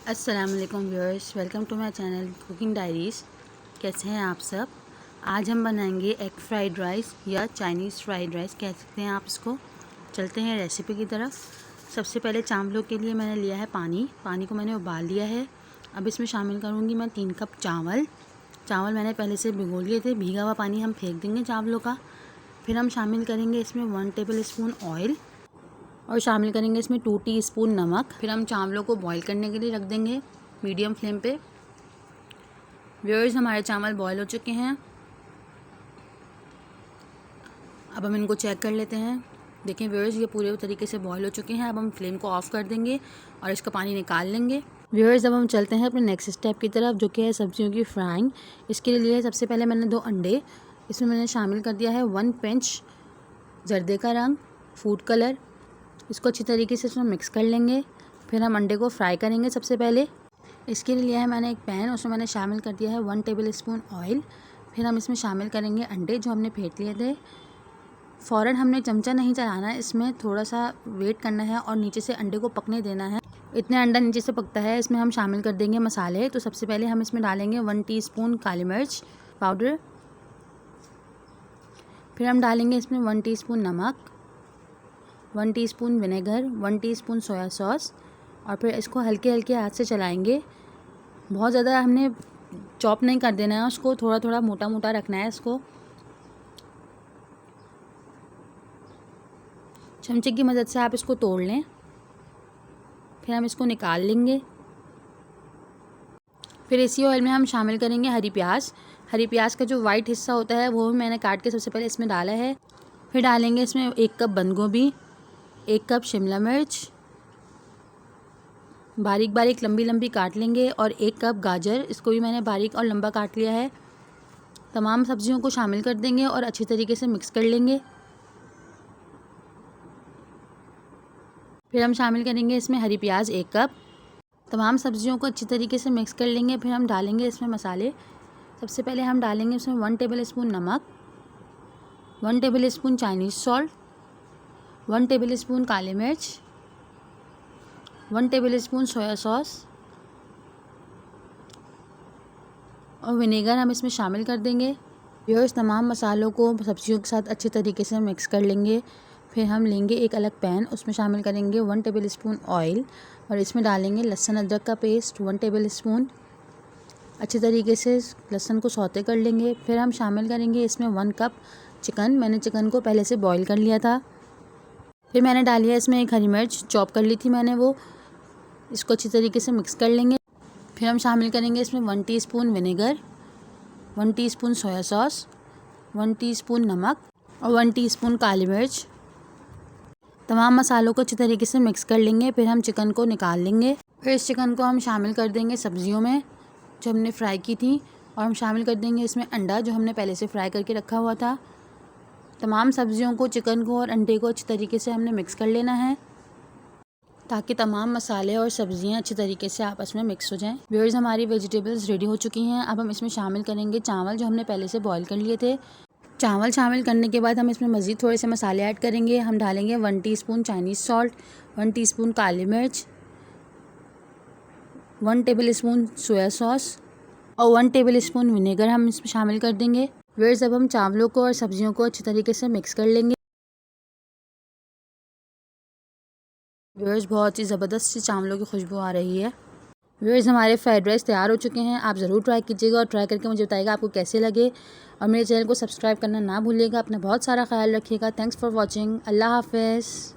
अस्सलाम वालेकुम viewers, welcome to my channel cooking diaries. कैसे हैं आप सब। आज हम बनाएंगे एग फ्राइड राइस या चाइनीज़ फ्राइड राइस कह सकते हैं आप इसको। चलते हैं रेसिपी की तरफ। सबसे पहले चावलों के लिए मैंने लिया है पानी को मैंने उबाल लिया है। अब इसमें शामिल करूँगी मैं 3 कप चावल मैंने पहले से भिगो लिए थे। भीगा हुआ पानी हम फेंक देंगे चावलों का। फिर हम शामिल करेंगे इसमें 1 टेबल स्पून ऑयल और शामिल करेंगे इसमें 2 टीस्पून नमक। फिर हम चावलों को बॉईल करने के लिए रख देंगे मीडियम फ्लेम पे। व्यूअर्स, हमारे चावल बॉईल हो चुके हैं। अब हम इनको चेक कर लेते हैं। देखें व्यूअर्स, ये पूरे तरीके से बॉईल हो चुके हैं। अब हम फ्लेम को ऑफ़ कर देंगे और इसका पानी निकाल लेंगे। व्यूअर्स, अब हम चलते हैं अपने नेक्स्ट स्टेप की तरफ, जो कि है सब्जियों की फ्राइंग। इसके लिए सबसे पहले मैंने 2 अंडे, इसमें मैंने शामिल कर दिया है 1 पिंच जर्दे का रंग, फूड कलर। इसको अच्छी तरीके से इसमें मिक्स कर लेंगे। फिर हम अंडे को फ्राई करेंगे। सबसे पहले इसके लिए लिया है मैंने एक पैन, उसमें मैंने शामिल कर दिया है 1 टेबल स्पून ऑयल। फिर हम इसमें शामिल करेंगे अंडे जो हमने फेंट लिए थे। फ़ौरन हमने चमचा नहीं चलाना है, इसमें थोड़ा सा वेट करना है और नीचे से अंडे को पकने देना है। इतने अंडा नीचे से पकता है। इसमें हम शामिल कर देंगे मसाले। तो सबसे पहले हम इसमें डालेंगे 1 टीस्पून काली मिर्च पाउडर। फिर हम डालेंगे इसमें 1 टीस्पून नमक, 1 टीस्पून विनेगर, 1 टीस्पून सोया सॉस। और फिर इसको हल्के हल्के हाथ से चलाएंगे। बहुत ज़्यादा हमने चॉप नहीं कर देना है उसको, थोड़ा थोड़ा मोटा मोटा रखना है इसको। चमचे की मदद से आप इसको तोड़ लें। फिर हम इसको निकाल लेंगे। फिर इसी ऑयल में हम शामिल करेंगे हरी प्याज का जो वाइट हिस्सा होता है वो मैंने काट के सबसे पहले इसमें डाला है। फिर डालेंगे इसमें 1 कप बंद गोभी, 1 कप शिमला मिर्च बारीक बारीक लंबी लंबी काट लेंगे, और 1 कप गाजर, इसको भी मैंने बारीक और लंबा काट लिया है। तमाम सब्जियों को शामिल कर देंगे और अच्छी तरीके से मिक्स कर लेंगे। फिर हम शामिल करेंगे इसमें हरी प्याज 1 कप। तमाम सब्जियों को अच्छी तरीके से मिक्स कर लेंगे। फिर हम डालेंगे इसमें मसाले। सबसे पहले हम डालेंगे इसमें 1 टेबल स्पून नमक, 1 tablespoon Chinese salt, 1 tablespoon काली मिर्च, 1 टेबल स्पून सोया सॉस और विनेगर हम इसमें शामिल कर देंगे। व्यूअर्स, तमाम मसालों को सब्जियों के साथ अच्छी तरीके से मिक्स कर लेंगे। फिर हम लेंगे एक अलग पैन, उसमें शामिल करेंगे 1 टेबल स्पून ऑयल और इसमें डालेंगे लहसुन अदरक का पेस्ट 1 टेबल स्पून। अच्छी तरीके से लहसुन को सौते कर लेंगे। फिर हम शामिल करेंगे इसमें 1 कप चिकन। मैंने चिकन को पहले से बॉईल कर लिया था। फिर मैंने डाली है इसमें 1 हरी मिर्च चॉप कर ली थी मैंने वो। इसको अच्छी तरीके से मिक्स कर लेंगे। फिर हम शामिल करेंगे इसमें 1 teaspoon vinegar, 1 teaspoon soya sauce, 1 teaspoon नमक और 1 टीस्पून काली मिर्च। तमाम मसालों को अच्छी तरीके से मिक्स कर लेंगे। फिर हम चिकन को निकाल लेंगे। फिर इस चिकन को हम शामिल कर देंगे सब्जियों में जो हमने फ्राई की थी, और हम शामिल कर देंगे इसमें अंडा जो हमने पहले से फ्राई करके रखा हुआ था। तमाम सब्जियों को, चिकन को और अंडे को अच्छी तरीके से हमने मिक्स कर लेना है ताकि तमाम मसाले और सब्जियां अच्छी तरीके से आपस में मिक्स हो जाएं। व्यूअर्स, हमारी वेजिटेबल्स रेडी हो चुकी हैं। अब हम इसमें शामिल करेंगे चावल जो हमने पहले से बॉईल कर लिए थे। चावल शामिल करने के बाद हम इसमें मज़ीद थोड़े से मसाले ऐड करेंगे। हम डालेंगे 1 टीस्पून चाइनीज़ सॉल्ट, 1 टीस्पून काली मिर्च, 1 टेबल स्पून सोया सॉस और 1 टेबल स्पून विनेगर हम इसमें शामिल कर देंगे। व्यूअर्स, अब हम चावलों को और सब्जियों को अच्छी तरीके से मिक्स कर लेंगे। व्यूअर्स, बहुत ही ज़बरदस्त सी चावलों की खुशबू आ रही है। व्यूअर्स, हमारे फ्राइड राइस तैयार हो चुके हैं। आप ज़रूर ट्राई कीजिएगा और ट्राई करके मुझे बताइएगा आपको कैसे लगे। और मेरे चैनल को सब्सक्राइब करना ना भूलिएगा। अपना बहुत सारा ख्याल रखिएगा। Thanks for watching. अल्लाह हाफ़िज़।